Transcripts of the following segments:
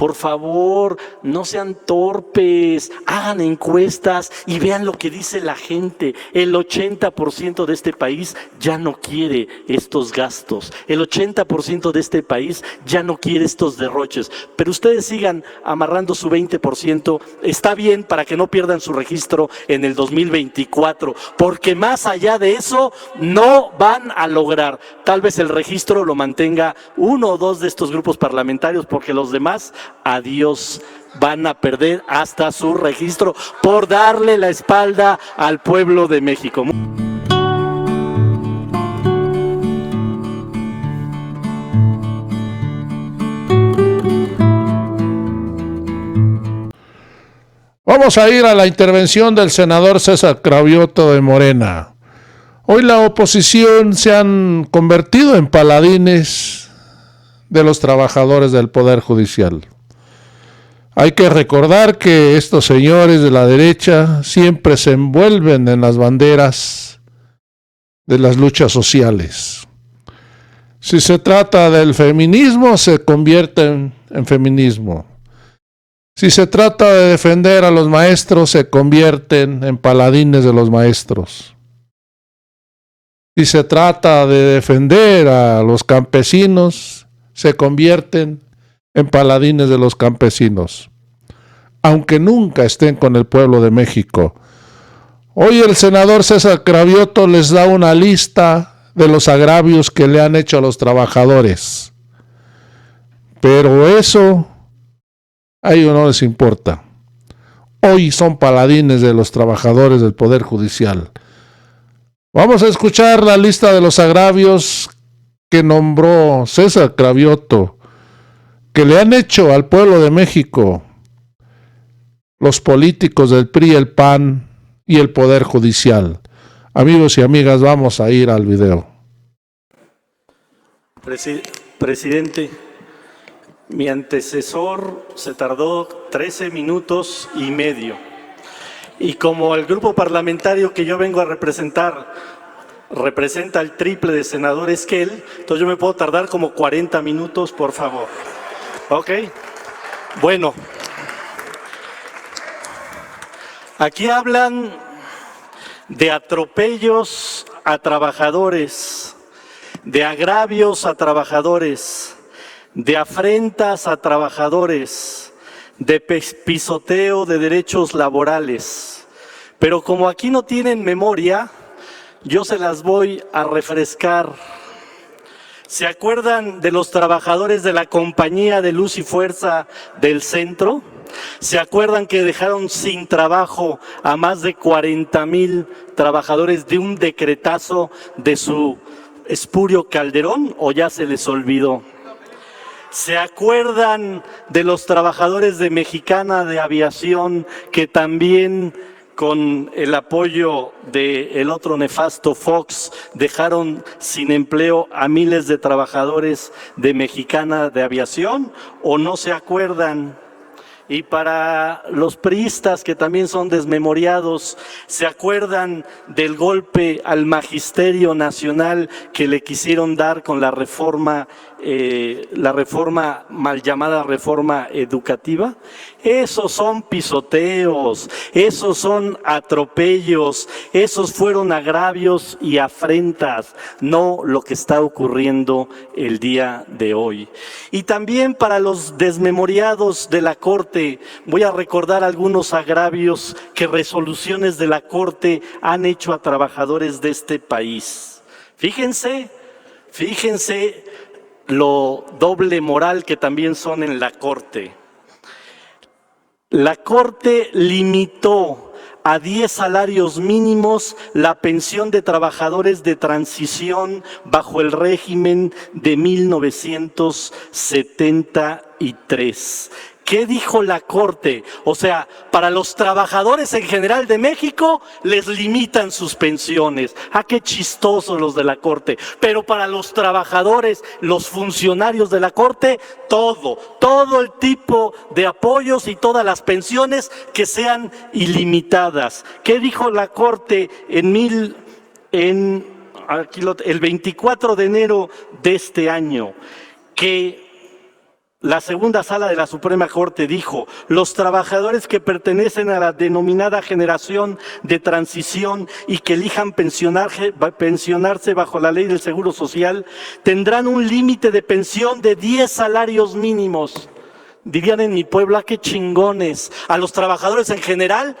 Por favor, no sean torpes, hagan encuestas y vean lo que dice la gente. El 80% de este país ya no quiere estos gastos. El 80% de este país ya no quiere estos derroches. Pero ustedes sigan amarrando su 20%. Está bien para que no pierdan su registro en el 2024, porque más allá de eso no van a lograr. Tal vez el registro lo mantenga uno o dos de estos grupos parlamentarios, porque los demás, adiós, van a perder hasta su registro por darle la espalda al pueblo de México. Vamos a ir a la intervención del senador César Cravioto de Morena. Hoy la oposición se han convertido en paladines de los trabajadores del Poder Judicial. Hay que recordar que estos señores de la derecha siempre se envuelven en las banderas de las luchas sociales. Si se trata del feminismo, se convierten en feminismo. Si se trata de defender a los maestros, se convierten en paladines de los maestros. Si se trata de defender a los campesinos, se convierten en paladines de los campesinos, aunque nunca estén con el pueblo de México. Hoy el senador César Cravioto les da una lista de los agravios que le han hecho a los trabajadores. Pero eso a ellos no les importa. Hoy son paladines de los trabajadores del Poder Judicial. Vamos a escuchar la lista de los agravios que nombró César Cravioto, que le han hecho al pueblo de México los políticos del PRI, el PAN y el Poder Judicial. Amigos y amigas, vamos a ir al video. Presidente, mi antecesor se tardó 13 minutos y medio. Y como el grupo parlamentario que yo vengo a representar representa el triple de senadores que él, entonces yo me puedo tardar como 40 minutos, por favor. ¿Ok? Bueno. Aquí hablan de atropellos a trabajadores, de agravios a trabajadores, de afrentas a trabajadores, de pisoteo de derechos laborales. Pero como aquí no tienen memoria, yo se las voy a refrescar. ¿Se acuerdan de los trabajadores de la Compañía de Luz y Fuerza del Centro? ¿Se acuerdan que dejaron sin trabajo a más de 40,000 trabajadores de un decretazo de su espurio Calderón, o ya se les olvidó? ¿Se acuerdan de los trabajadores de Mexicana de Aviación que también, con el apoyo del otro nefasto Fox, dejaron sin empleo a miles de trabajadores de Mexicana de Aviación? ¿O no se acuerdan? Y para los priistas que también son desmemoriados, ¿se acuerdan del golpe al Magisterio Nacional que le quisieron dar con la reforma mal llamada reforma educativa? Esos son pisoteos, esos son atropellos, esos fueron agravios y afrentas, no lo que está ocurriendo el día de hoy. Y también para los desmemoriados de la Corte, voy a recordar algunos agravios que resoluciones de la Corte han hecho a trabajadores de este país. Fíjense lo doble moral que también son en la Corte. La Corte limitó a 10 salarios mínimos la pensión de trabajadores de transición bajo el régimen de 1973. ¿Qué dijo la Corte? O sea, para los trabajadores en general de México les limitan sus pensiones. ¡Ah, qué chistosos los de la Corte! Pero para los trabajadores, los funcionarios de la Corte, todo el tipo de apoyos y todas las pensiones que sean ilimitadas. ¿Qué dijo la Corte el 24 de enero de este año? Que La segunda sala de la Suprema Corte dijo: los trabajadores que pertenecen a la denominada generación de transición y que elijan pensionarse bajo la ley del Seguro Social tendrán un límite de pensión de 10 salarios mínimos. Dirían en mi pueblo, ¡qué chingones! A los trabajadores en general,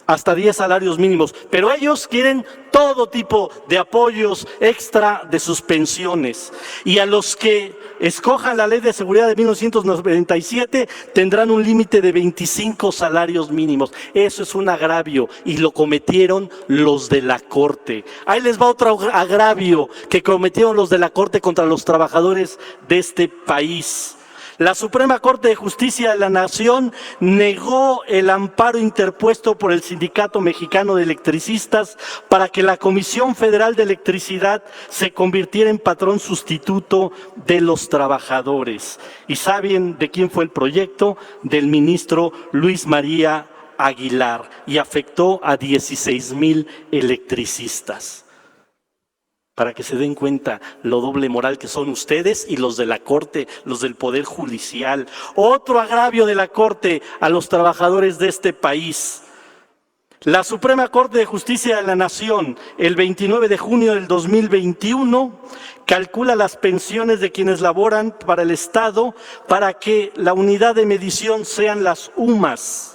hasta 10 salarios mínimos, pero ellos quieren todo tipo de apoyos extra de sus pensiones. Y a los que escojan la Ley de Seguridad de 1997 tendrán un límite de 25 salarios mínimos. Eso es un agravio y lo cometieron los de la Corte. Ahí les va otro agravio que cometieron los de la Corte contra los trabajadores de este país. La Suprema Corte de Justicia de la Nación negó el amparo interpuesto por el Sindicato Mexicano de Electricistas para que la Comisión Federal de Electricidad se convirtiera en patrón sustituto de los trabajadores. ¿Y saben de quién fue el proyecto? Del ministro Luis María Aguilar, y afectó a 16,000 electricistas. Para que se den cuenta lo doble moral que son ustedes y los de la Corte, los del Poder Judicial. Otro agravio de la Corte a los trabajadores de este país. La Suprema Corte de Justicia de la Nación, el 29 de junio del 2021, calcula las pensiones de quienes laboran para el Estado para que la unidad de medición sean las UMAS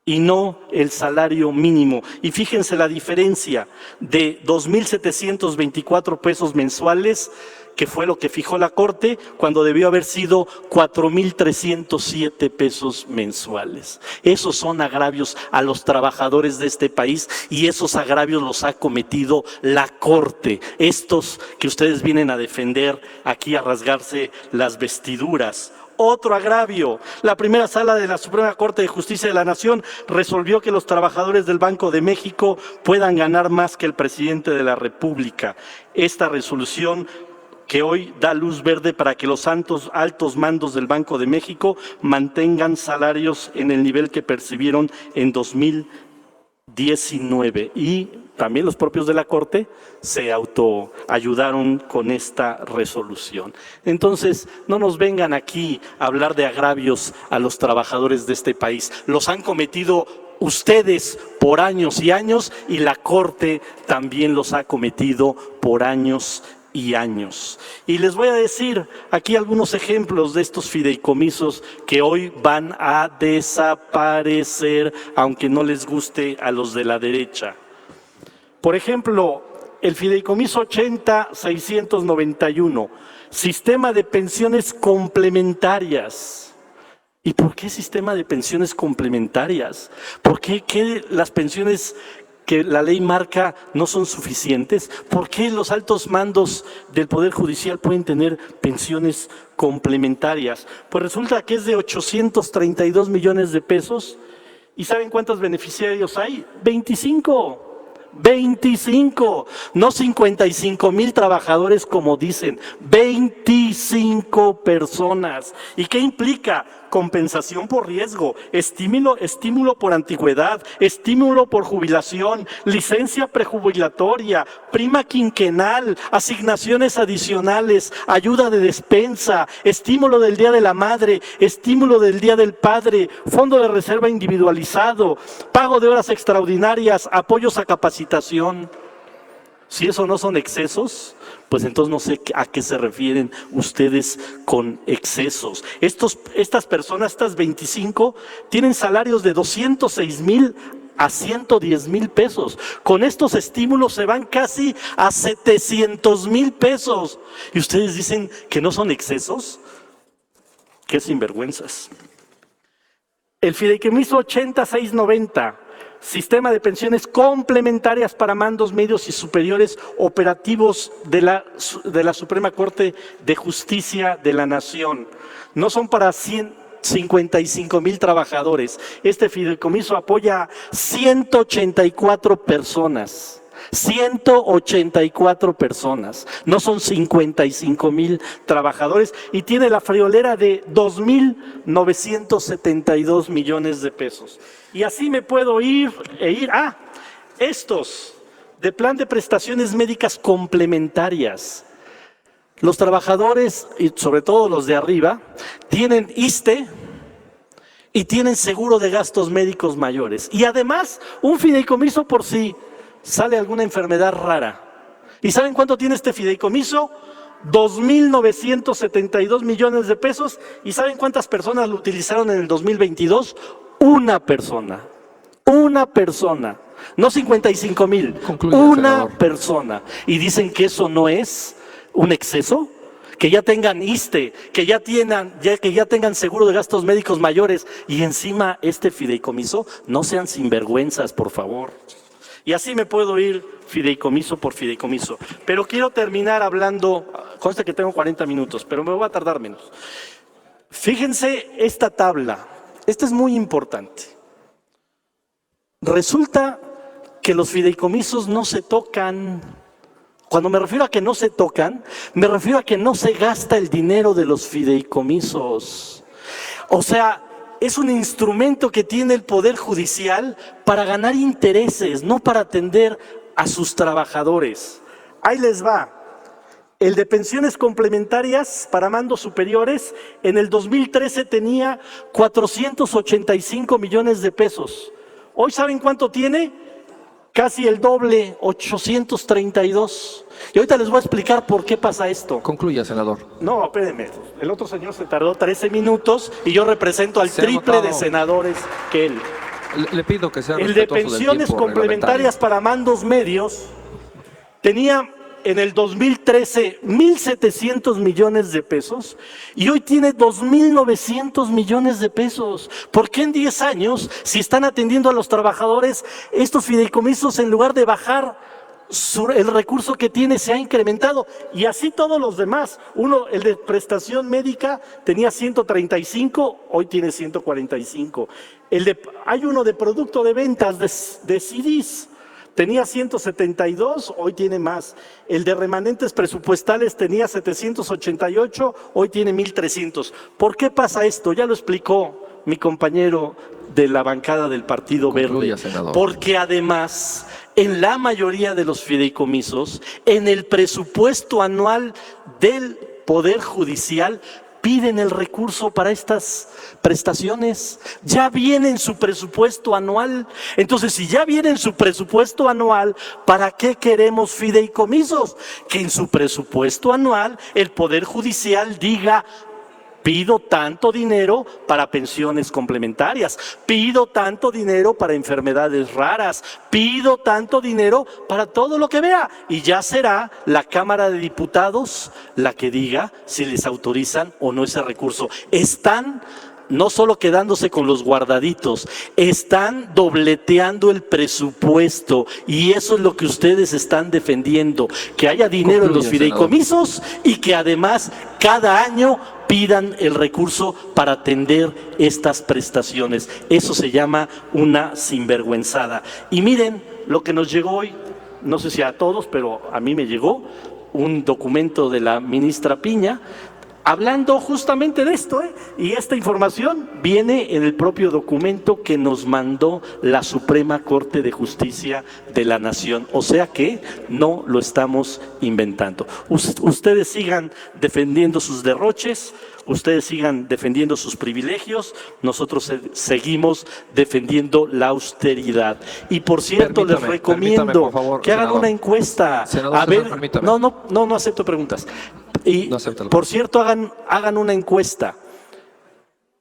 y no el salario mínimo. Y fíjense la diferencia de 2,724 pesos mensuales, que fue lo que fijó la Corte, cuando debió haber sido 4,307 pesos mensuales. Esos son agravios a los trabajadores de este país y esos agravios los ha cometido la Corte. Estos que ustedes vienen a defender aquí, a rasgarse las vestiduras. Otro agravio: la primera sala de la Suprema Corte de Justicia de la Nación resolvió que los trabajadores del Banco de México puedan ganar más que el presidente de la República. Esta resolución que hoy da luz verde para que los altos mandos del Banco de México mantengan salarios en el nivel que percibieron en 2019. Y también los propios de la Corte se autoayudaron con esta resolución. Entonces, no nos vengan aquí a hablar de agravios a los trabajadores de este país. Los han cometido ustedes por años y años, y la Corte también los ha cometido por años y años. Y les voy a decir aquí algunos ejemplos de estos fideicomisos que hoy van a desaparecer, aunque no les guste a los de la derecha. Por ejemplo, el fideicomiso 80,691, sistema de pensiones complementarias. ¿Y por qué sistema de pensiones complementarias? ¿Por qué las pensiones que la ley marca no son suficientes? ¿Por qué los altos mandos del Poder Judicial pueden tener pensiones complementarias? Pues resulta que es de 832 millones de pesos. ¿Y saben cuántos beneficiarios hay? 25, no 55,000 trabajadores como dicen, 25 personas. ¿Y qué implica? Compensación por riesgo, estímulo por antigüedad, estímulo por jubilación, licencia prejubilatoria, prima quinquenal, asignaciones adicionales, ayuda de despensa, estímulo del Día de la Madre, estímulo del Día del Padre, fondo de reserva individualizado, pago de horas extraordinarias, apoyos a capacitación. Si eso no son excesos, pues entonces no sé a qué se refieren ustedes con excesos. Estas personas, estas 25, tienen salarios de 206,000 a 110,000 pesos. Con estos estímulos se van casi a 700,000 pesos. ¿Y ustedes dicen que no son excesos? ¡Qué sinvergüenzas! El fideicomiso 80,690. Sistema de pensiones complementarias para mandos medios y superiores operativos de la Suprema Corte de Justicia de la Nación. No son para 155,000 trabajadores. Este fideicomiso apoya a 184 personas. 184 personas, no son 55,000 trabajadores, y tiene la friolera de 2,972 millones de pesos. Y así me puedo ir. Estos de plan de prestaciones médicas complementarias. los trabajadores, y sobre todo los de arriba, tienen ISSSTE y tienen seguro de gastos médicos mayores. Y además, un fideicomiso por si sale alguna enfermedad rara. ¿Y saben cuánto tiene este fideicomiso? 2.972 millones de pesos. ¿Y saben cuántas personas lo utilizaron en el 2022? Una persona. No 55,000. Una persona. Y dicen que eso no es un exceso. Que ya tengan ISSSTE, que ya tengan seguro de gastos médicos mayores y encima este fideicomiso. No sean sinvergüenzas, por favor. Y así me puedo ir fideicomiso por fideicomiso. Pero quiero terminar hablando, consta que tengo 40 minutos, pero me voy a tardar menos. Fíjense esta tabla, esta es muy importante. Resulta que los fideicomisos no se tocan. Cuando me refiero a que no se tocan, me refiero a que no se gasta el dinero de los fideicomisos. O sea, es un instrumento que tiene el Poder Judicial para ganar intereses, no para atender a sus trabajadores. Ahí les va. El de pensiones complementarias para mandos superiores, en el 2013 tenía 485 millones de pesos. ¿Hoy saben cuánto tiene? Casi el doble, 832. Y ahorita les voy a explicar por qué pasa esto. Concluya, senador. No, espérenme. El otro señor se tardó 13 minutos y yo represento al triple de senadores que él. Le pido que sea el de pensiones complementarias para mandos medios tenía en el 2013 1.700 millones de pesos y hoy tiene 2.900 millones de pesos. ¿Por qué en 10 años, si están atendiendo a los trabajadores, estos fideicomisos en lugar de bajar, el recurso que tiene se ha incrementado? Y así todos los demás. El de prestación médica tenía 135, hoy tiene 145. Hay uno de producto de ventas de CDs. Tenía 172, hoy tiene más. El de remanentes presupuestales tenía 788, hoy tiene 1.300. ¿Por qué pasa esto? Ya lo explicó mi compañero de la bancada del Partido Verde. Senador. Porque además, en la mayoría de los fideicomisos, en el presupuesto anual del Poder Judicial, piden el recurso para estas prestaciones. Ya viene en su presupuesto anual. Entonces, si ya viene en su presupuesto anual, ¿para qué queremos fideicomisos? Que en su presupuesto anual el Poder Judicial diga: pido tanto dinero para pensiones complementarias, pido tanto dinero para enfermedades raras, pido tanto dinero para todo lo que vea. Y ya será la Cámara de Diputados la que diga si les autorizan o no ese recurso. Están no solo quedándose con los guardaditos, están dobleteando el presupuesto y eso es lo que ustedes están defendiendo, que haya dinero en los fideicomisos y que además cada año pidan el recurso para atender estas prestaciones. Eso se llama una sinvergüenzada. Y miren lo que nos llegó hoy, no sé si a todos, pero a mí me llegó un documento de la ministra Piña hablando justamente de esto, y esta información viene en el propio documento que nos mandó la Suprema Corte de Justicia de la Nación. O sea que no lo estamos inventando. Ustedes sigan defendiendo sus derroches, ustedes sigan defendiendo sus privilegios, nosotros seguimos defendiendo la austeridad. Y por cierto, les recomiendo por favor, que hagan una encuesta. A ver, no acepto preguntas. Y no, por cierto, hagan una encuesta.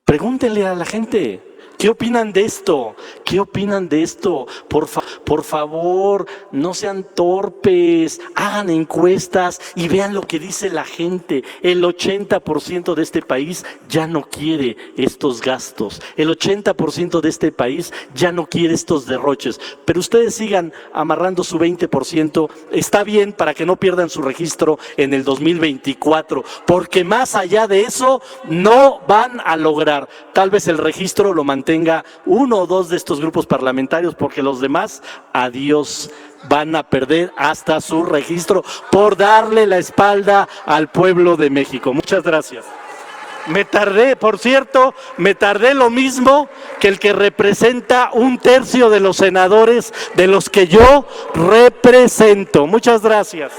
Pregúntenle a la gente, ¿qué opinan de esto? ¿Qué opinan de esto? Por favor, no sean torpes, hagan encuestas y vean lo que dice la gente. El 80% de este país ya no quiere estos gastos. El 80% de este país ya no quiere estos derroches. Pero ustedes sigan amarrando su 20%. Está bien para que no pierdan su registro en el 2024. Porque más allá de eso, no van a lograr. Tal vez el registro lo mantenga uno o dos de estos grupos parlamentarios, porque los demás, adiós, van a perder hasta su registro por darle la espalda al pueblo de México. Muchas gracias. Me tardé lo mismo que el que representa 1/3 de los senadores de los que yo represento. Muchas gracias.